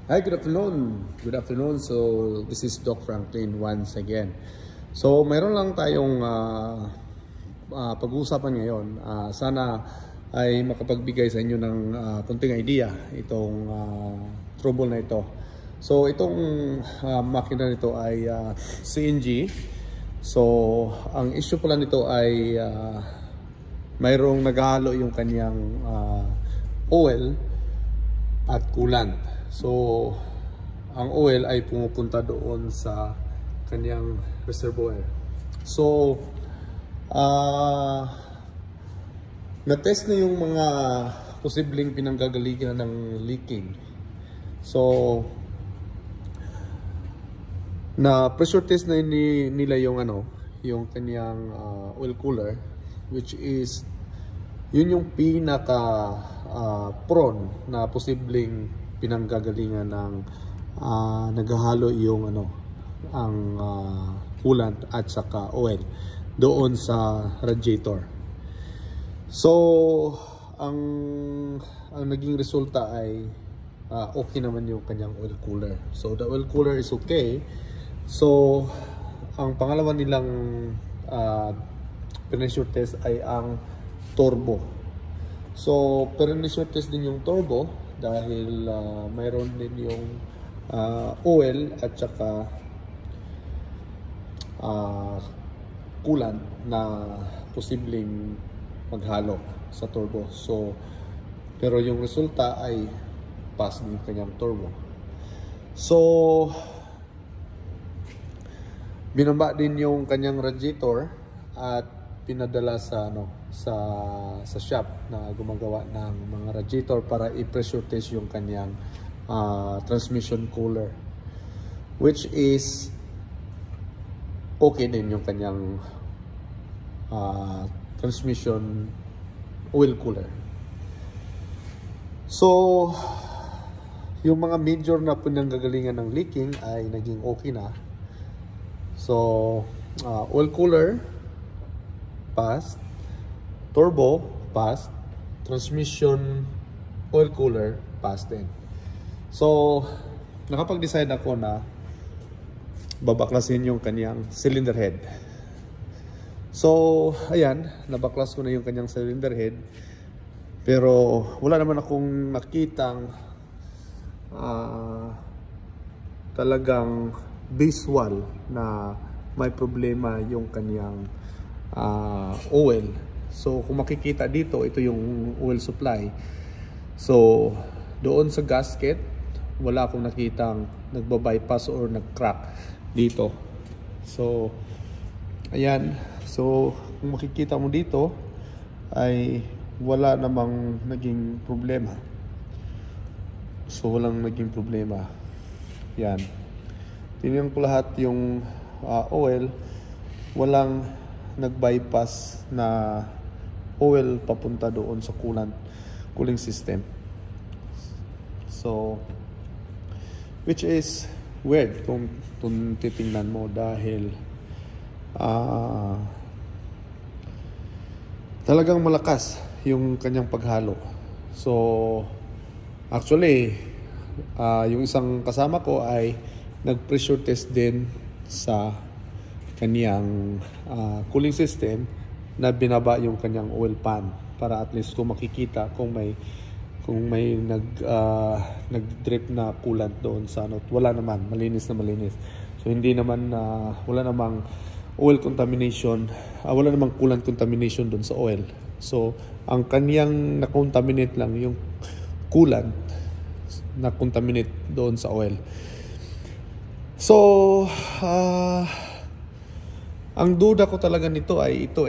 Hi, good afternoon. Good afternoon. So, this is Doc Franklin once again. So, mayroon lang tayong pag-uusapan ngayon. Sana ay makapagbigay sa inyo ng kunting idea itong trouble na ito. So, itong makina nito ay CNG. So, ang issue pala nito ay mayroong naghahalo yung kanyang oil at coolant. So, ang oil ay pumupunta doon sa kanyang reservoir. So, na-test na yung mga posibleng pinanggagalingan ng leaking. So, na pressure test na nila yung yung kanyang oil cooler, which is yun yung pinaka prone na posibleng pinanggagalingan ng naghahalo yung ang coolant at saka oil doon sa radiator. So ang naging resulta ay okay naman yung kanyang oil cooler. So the oil cooler is okay. So ang pangalawa nilang pressure test ay ang turbo. So pressure test din yung turbo dahil mayroon din yung oil at saka coolant na posibleng maghalo sa turbo. So pero yung resulta ay pass din kanyang turbo. So binaba din yung kanyang radiator at pinadala sa sa shop na gumagawa ng mga radiator para i-pressure test yung kanyang transmission cooler, which is okay din yung kanyang transmission oil cooler. So yung mga major na pinanggagalingan ng leaking ay naging okay na. So oil cooler passed, turbo passed, transmission oil cooler passed din. So nakapag-decide ako na babaklasin yung kanyang cylinder head. So ayan, nabaklas ko na yung kanyang cylinder head, pero wala naman akong nakitang talagang visual na may problema yung kanyang oil. So kung makikita dito, ito yung oil supply. So doon sa gasket, wala akong nakitang nagba-bypass or nag-crack dito. So ayan, so kung makikita mo dito ay wala namang naging problema. So walang naging problema. Yan, tingnan ko lahat yung oil, walang nag-bypass na oil papunta doon sa cooling system. So which is weird kung titingnan mo, dahil talagang malakas yung kanyang paghalo. So actually yung isang kasama ko ay nag-pressure test din sa kanyang cooling system na binaba yung kanyang oil pan para at least kung makikita kung may nag-drip na coolant doon sa wala naman, malinis na malinis. So hindi naman wala namang oil contamination, wala namang coolant contamination doon sa oil. So ang kanyang na-contaminate lang yung coolant na contaminate doon sa oil. So ang duda ko talaga nito ay ito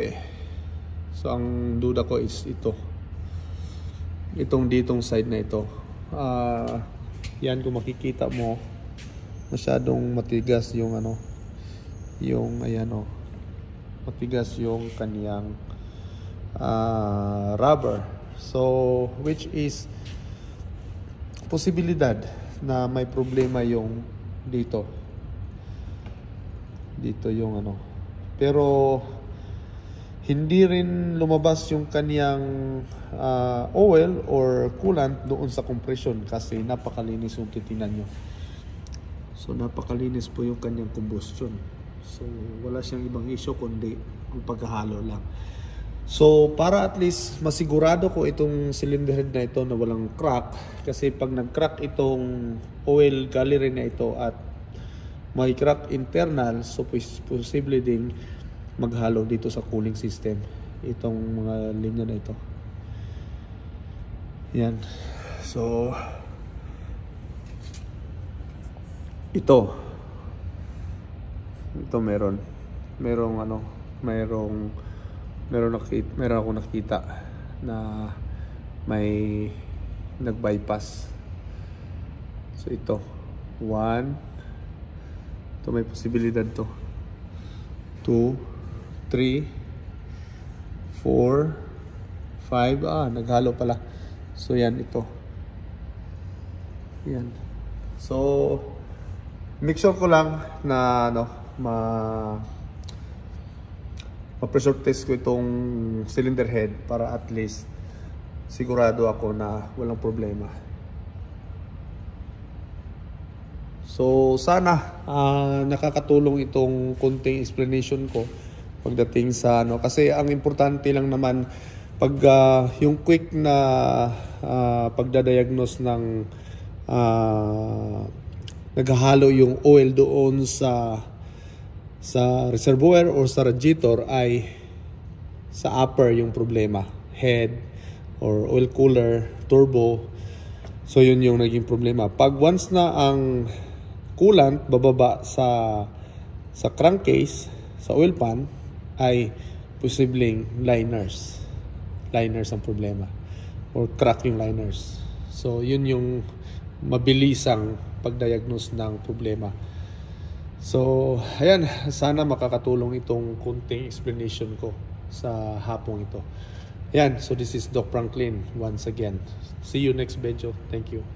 So ang duda ko is ito. Ditong side na ito. Yan, kung makikita mo, masyadong matigas yung yung matigas yung kaniyang rubber. So which is posibilidad na may problema yung dito yung pero hindi rin lumabas yung kaniyang oil or coolant doon sa compression kasi napakalinis yung titingnan nyo. So napakalinis po yung kaniyang combustion. So wala siyang ibang issue kundi ang paghahalo lang. So para at least masigurado ko itong cylinder head na ito na walang crack, kasi pag nag-crack itong oil gallery na ito at may crack internal, so posible din maghalo dito sa cooling system itong mga linya na ito. Yan. So ito merong ako nakita na may nag-bypass. So ito 1, ito may posibilidad to 2, 3, 4, 5, naghalo pala. So yan, ito yan. So make sure ko lang na ma-pressure test ko itong cylinder head para at least sigurado ako na walang problema. So sana nakakatulong itong konting explanation ko pagdating sa kasi ang importante lang naman pag yung quick na pagdadiagnose ng naghahalo yung oil doon sa reservoir or sa radiator ay sa upper yung problema, head or oil cooler, turbo. So yun yung naging problema. Pag once na ang coolant bababa sa crankcase, sa oil pan, ay posibleng liners ang problema or crack yung liners. So yun yung mabilisang pagdiagnose ng problema. So ayan, sana makakatulong itong kunting explanation ko sa hapong ito. Ayan, so this is Doc Franklin once again. See you next video. Thank you.